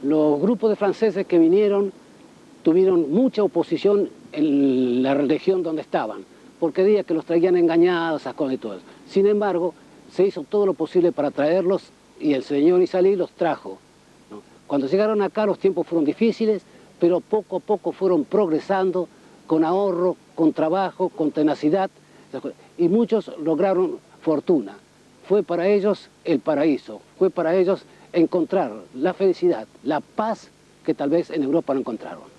Los grupos de franceses que vinieron tuvieron mucha oposición en la región donde estaban, porque decían que los traían engañados, esas cosas y todo eso. Sin embargo, se hizo todo lo posible para traerlos y el señor Izalí los trajo, ¿no? Cuando llegaron acá los tiempos fueron difíciles, pero poco a poco fueron progresando con ahorro, con trabajo, con tenacidad, y muchos lograron fortuna. Fue para ellos el paraíso, fue para ellos encontrar la felicidad, la paz que tal vez en Europa no encontraron.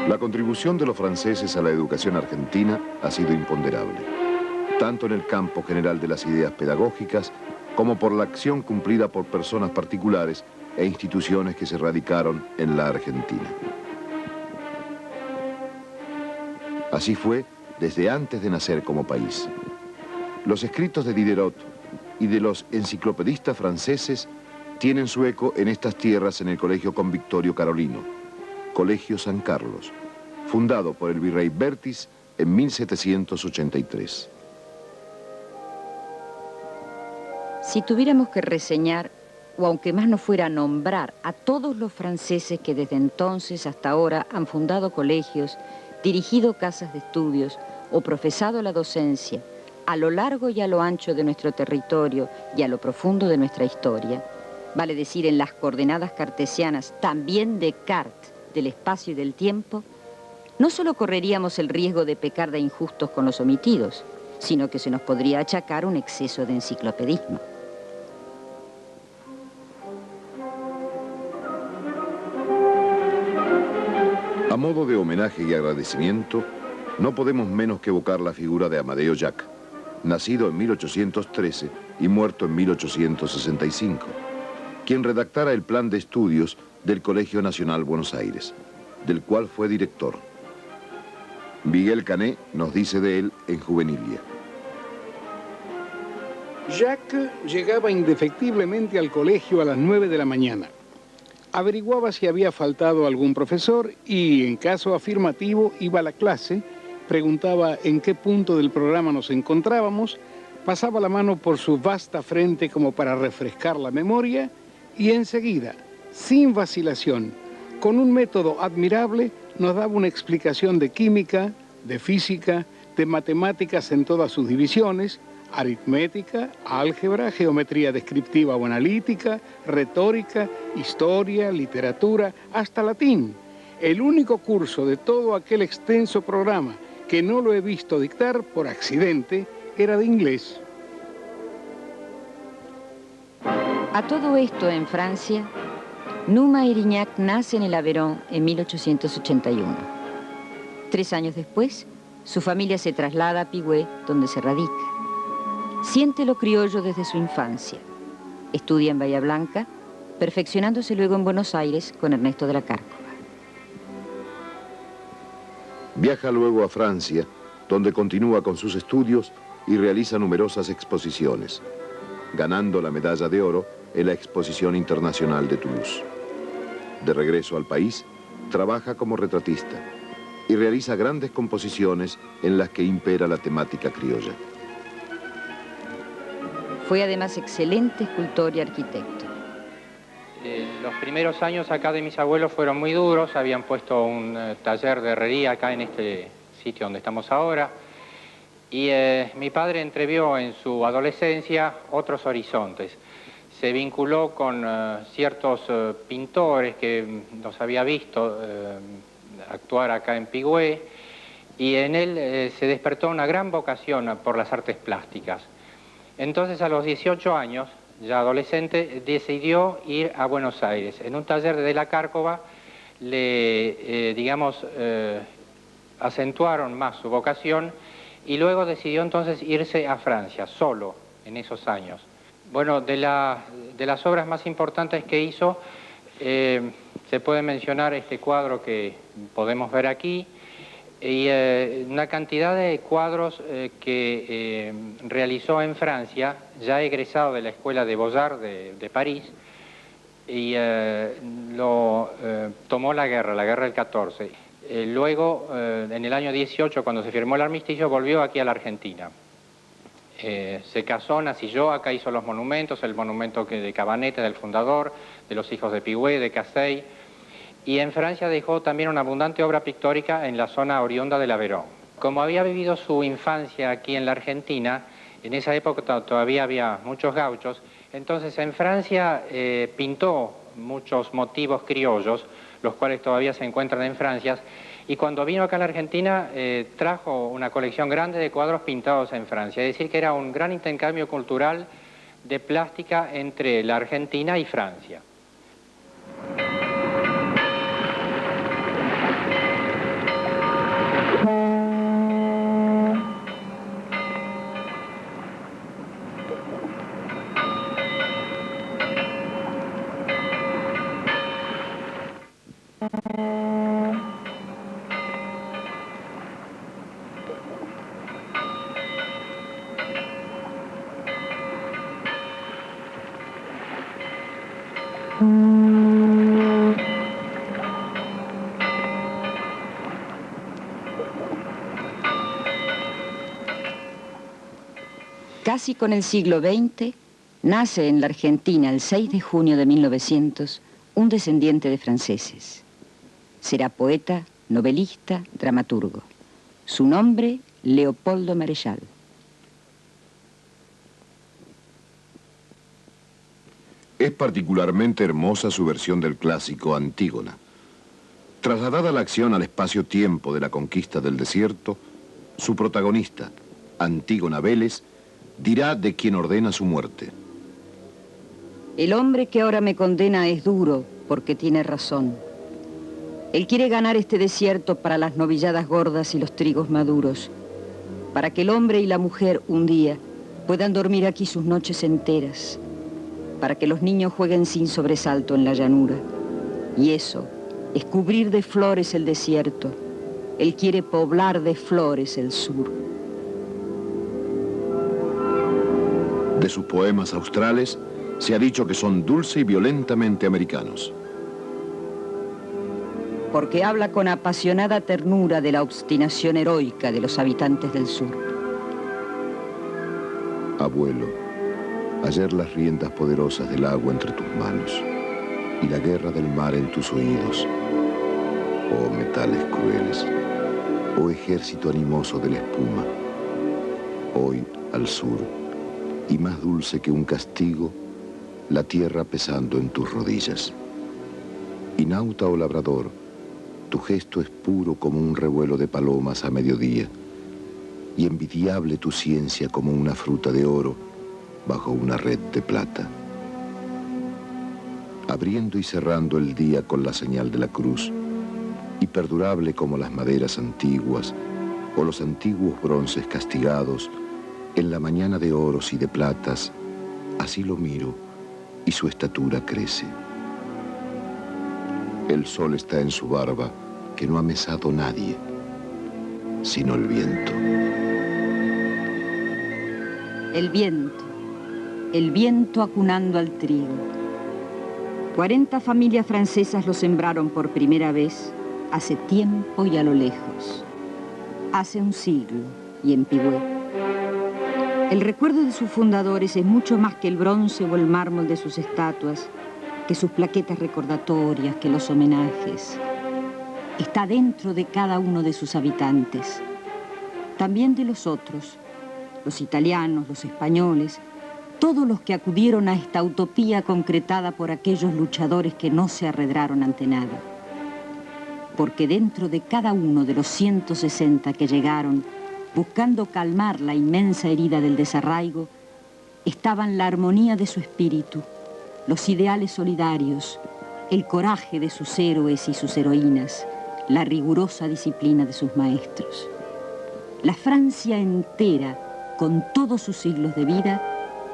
La contribución de los franceses a la educación argentina ha sido imponderable, tanto en el campo general de las ideas pedagógicas como por la acción cumplida por personas particulares e instituciones que se radicaron en la Argentina. Así fue desde antes de nacer como país. Los escritos de Diderot y de los enciclopedistas franceses tienen su eco en estas tierras en el Colegio Convictorio Carolino, Colegio San Carlos, fundado por el virrey Bertis en 1783. Si tuviéramos que reseñar, o aunque más no fuera nombrar, a todos los franceses que desde entonces hasta ahora han fundado colegios, dirigido casas de estudios o profesado la docencia a lo largo y a lo ancho de nuestro territorio y a lo profundo de nuestra historia, vale decir en las coordenadas cartesianas también Descartes del espacio y del tiempo, no solo correríamos el riesgo de pecar de injustos con los omitidos, sino que se nos podría achacar un exceso de enciclopedismo. A modo de homenaje y agradecimiento, no podemos menos que evocar la figura de Amadeo Jacques, nacido en 1813 y muerto en 1865, quien redactara el plan de estudios del Colegio Nacional Buenos Aires, del cual fue director. Miguel Cané nos dice de él en Juvenilia. Jacques llegaba indefectiblemente al colegio a las 9 de la mañana. Averiguaba si había faltado algún profesor y, en caso afirmativo, iba a la clase, preguntaba en qué punto del programa nos encontrábamos, pasaba la mano por su vasta frente como para refrescar la memoria y enseguida, sin vacilación, con un método admirable, nos daba una explicación de química, de física, de matemáticas en todas sus divisiones, aritmética, álgebra, geometría descriptiva o analítica, retórica, historia, literatura, hasta latín. El único curso de todo aquel extenso programa que no lo he visto dictar por accidente era de inglés. A todo esto, en Francia, Numa Erignac nace en el Aveyron en 1881. 3 años después, su familia se traslada a Pigüé, donde se radica. Siente lo criollo desde su infancia. Estudia en Bahía Blanca, perfeccionándose luego en Buenos Aires con Ernesto de la Cárcova. Viaja luego a Francia, donde continúa con sus estudios y realiza numerosas exposiciones, ganando la medalla de oro en la Exposición Internacional de Toulouse. De regreso al país, trabaja como retratista y realiza grandes composiciones en las que impera la temática criolla. Fue además excelente escultor y arquitecto. Los primeros años acá de mis abuelos fueron muy duros, habían puesto un taller de herrería acá en este sitio donde estamos ahora, y mi padre entrevió en su adolescencia otros horizontes. Se vinculó con ciertos pintores que los había visto actuar acá en Pigüé, y en él se despertó una gran vocación por las artes plásticas. Entonces, a los 18 años, ya adolescente, decidió ir a Buenos Aires. En un taller de la Cárcova le, acentuaron más su vocación y luego decidió entonces irse a Francia, solo, en esos años. Bueno, de de las obras más importantes que hizo, se puede mencionar este cuadro que podemos ver aquí, y una cantidad de cuadros que realizó en Francia, ya egresado de la Escuela de Beaux-Arts de París, y tomó la guerra del 14. Luego, en el año 18, cuando se firmó el armisticio, volvió aquí a la Argentina. Se casó, nacilló, acá hizo los monumentos, el monumento de Cabaneta, del fundador, de los hijos de Pigüé, de Cassey, y en Francia dejó también una abundante obra pictórica en la zona oriunda del Aveyron. Como había vivido su infancia aquí en la Argentina, en esa época todavía había muchos gauchos, entonces en Francia pintó muchos motivos criollos, los cuales todavía se encuentran en Francia, y cuando vino acá a la Argentina trajo una colección grande de cuadros pintados en Francia, es decir que era un gran intercambio cultural de plástica entre la Argentina y Francia. Casi con el siglo XX, nace en la Argentina el 6 de junio de 1900 un descendiente de franceses. Será poeta, novelista, dramaturgo. Su nombre, Leopoldo Marechal. Es particularmente hermosa su versión del clásico Antígona. Trasladada la acción al espacio-tiempo de la conquista del desierto, su protagonista, Antígona Vélez, dirá de quien ordena su muerte. El hombre que ahora me condena es duro porque tiene razón. Él quiere ganar este desierto para las novilladas gordas y los trigos maduros, para que el hombre y la mujer un día puedan dormir aquí sus noches enteras, para que los niños jueguen sin sobresalto en la llanura. Y eso es cubrir de flores el desierto. Él quiere poblar de flores el sur. De sus poemas australes se ha dicho que son dulce y violentamente americanos. Porque habla con apasionada ternura de la obstinación heroica de los habitantes del sur. Abuelo, ayer las riendas poderosas del agua entre tus manos y la guerra del mar en tus oídos. Oh metales crueles, oh ejército animoso de la espuma. Hoy, al sur, y más dulce que un castigo, la tierra pesando en tus rodillas. Y nauta o labrador, tu gesto es puro como un revuelo de palomas a mediodía, y envidiable tu ciencia como una fruta de oro bajo una red de plata. Abriendo y cerrando el día con la señal de la cruz, y perdurable como las maderas antiguas o los antiguos bronces castigados, en la mañana de oros y de platas, así lo miro y su estatura crece. El sol está en su barba, que no ha mesado nadie, sino el viento. El viento acunando al trigo. 40 familias francesas lo sembraron por primera vez hace tiempo y a lo lejos. Hace un siglo y en Pigüé. El recuerdo de sus fundadores es mucho más que el bronce o el mármol de sus estatuas, que sus plaquetas recordatorias, que los homenajes. Está dentro de cada uno de sus habitantes, también de los otros, los italianos, los españoles, todos los que acudieron a esta utopía concretada por aquellos luchadores que no se arredraron ante nada. Porque dentro de cada uno de los 160 que llegaron, buscando calmar la inmensa herida del desarraigo, estaban la armonía de su espíritu, los ideales solidarios, el coraje de sus héroes y sus heroínas, la rigurosa disciplina de sus maestros. La Francia entera, con todos sus siglos de vida,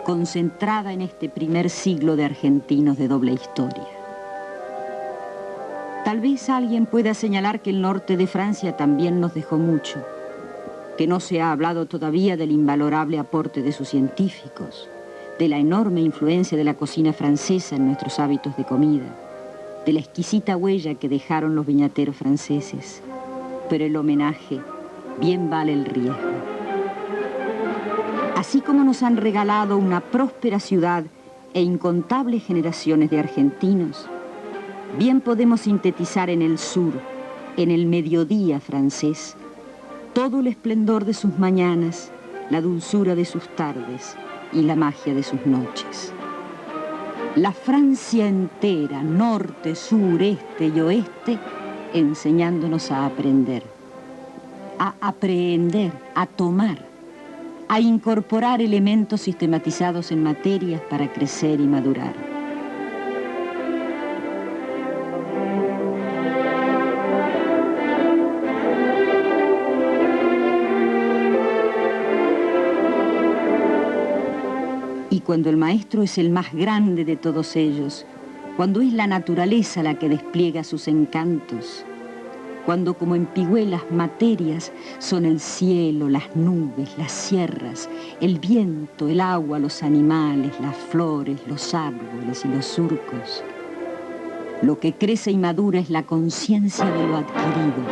concentrada en este primer siglo de argentinos de doble historia. Tal vez alguien pueda señalar que el norte de Francia también nos dejó mucho, que no se ha hablado todavía del invalorable aporte de sus científicos, de la enorme influencia de la cocina francesa en nuestros hábitos de comida, de la exquisita huella que dejaron los viñateros franceses. Pero el homenaje bien vale el riesgo. Así como nos han regalado una próspera ciudad e incontables generaciones de argentinos, bien podemos sintetizar en el sur, en el mediodía francés, todo el esplendor de sus mañanas, la dulzura de sus tardes y la magia de sus noches. La Francia entera, norte, sur, este y oeste, enseñándonos a aprender, a tomar, a incorporar elementos sistematizados en materias para crecer y madurar. Y cuando el maestro es el más grande de todos ellos, cuando es la naturaleza la que despliega sus encantos, cuando como en pigüelas materias son el cielo, las nubes, las sierras, el viento, el agua, los animales, las flores, los árboles y los surcos. Lo que crece y madura es la conciencia de lo adquirido,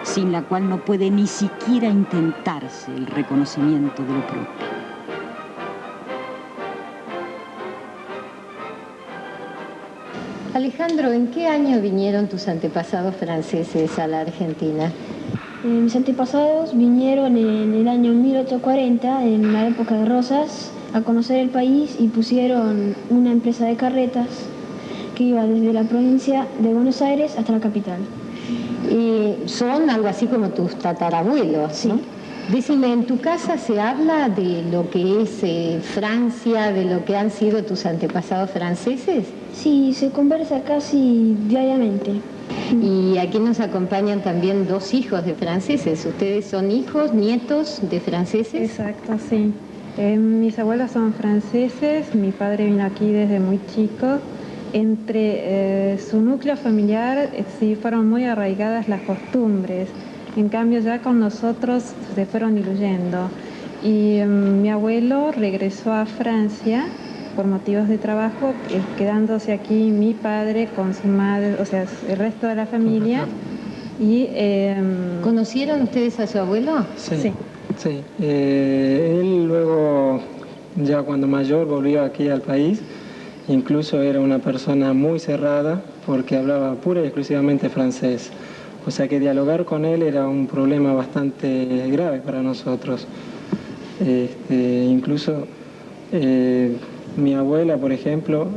sin la cual no puede ni siquiera intentarse el reconocimiento de lo propio. Alejandro, ¿en qué año vinieron tus antepasados franceses a la Argentina? Mis antepasados vinieron en el año 1840, en la época de Rosas, a conocer el país y pusieron una empresa de carretas que iba desde la provincia de Buenos Aires hasta la capital. Son algo así como tus tatarabuelos, sí, ¿no? Decime, ¿en tu casa se habla de lo que es Francia, de lo que han sido tus antepasados franceses? Sí, se conversa casi diariamente. Y aquí nos acompañan también dos hijos de franceses. ¿Ustedes son hijos, nietos de franceses? Exacto, sí. Mis abuelos son franceses, mi padre vino aquí desde muy chico. Entre su núcleo familiar sí fueron muy arraigadas las costumbres. En cambio ya con nosotros se fueron diluyendo. Y mi abuelo regresó a Francia por motivos de trabajo, quedándose aquí mi padre con su madre, o sea, el resto de la familia. Y, ¿conocieron ustedes a su abuelo? Sí. Sí. Él luego, ya cuando mayor, volvió aquí al país. Incluso era una persona muy cerrada porque hablaba pura y exclusivamente francés. O sea que dialogar con él era un problema bastante grave para nosotros. Incluso mi abuela, por ejemplo,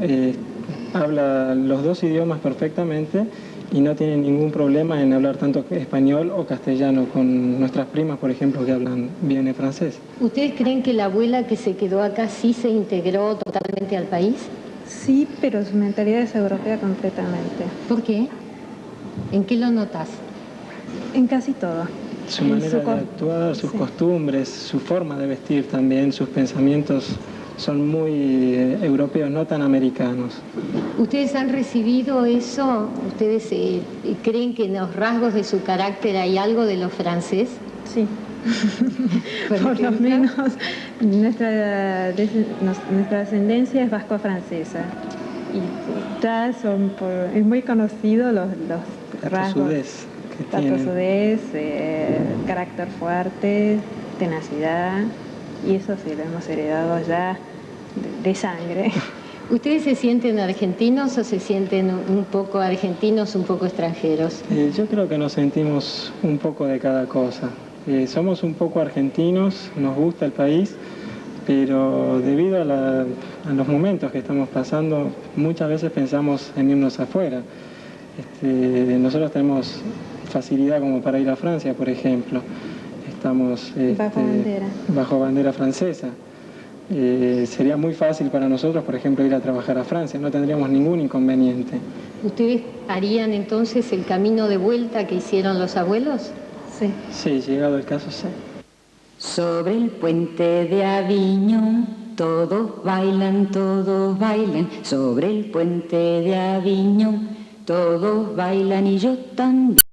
habla los dos idiomas perfectamente y no tiene ningún problema en hablar tanto español o castellano con nuestras primas, por ejemplo, que hablan bien el francés. ¿Ustedes creen que la abuela que se quedó acá sí se integró totalmente al país? Sí, pero su mentalidad es europea completamente. ¿Por qué? ¿En qué lo notas? En casi todo. Su manera de actuar, sus costumbres, su forma de vestir también, sus pensamientos son muy europeos, no tan americanos. ¿Ustedes han recibido eso? ¿Ustedes creen que en los rasgos de su carácter hay algo de lo francés? Sí. Por lo menos nuestra ascendencia es vasco-francesa. Y ya es muy conocido los rasgos. Tosudez, carácter fuerte, tenacidad, y eso sí lo hemos heredado ya de sangre. ¿Ustedes se sienten argentinos o se sienten un poco argentinos, un poco extranjeros? Yo creo que nos sentimos un poco de cada cosa. Somos un poco argentinos, nos gusta el país, pero debido a los momentos que estamos pasando, muchas veces pensamos en irnos afuera. Nosotros tenemos facilidad como para ir a Francia, por ejemplo. Estamos bajo bandera francesa. Sería muy fácil para nosotros, por ejemplo, ir a trabajar a Francia, no tendríamos ningún inconveniente. ¿Ustedes harían entonces el camino de vuelta que hicieron los abuelos? Sí. Sí, llegado el caso, sí. Sobre el puente de Aviñón todos bailan sobre el puente de Aviñón. Todos bailan y yo también.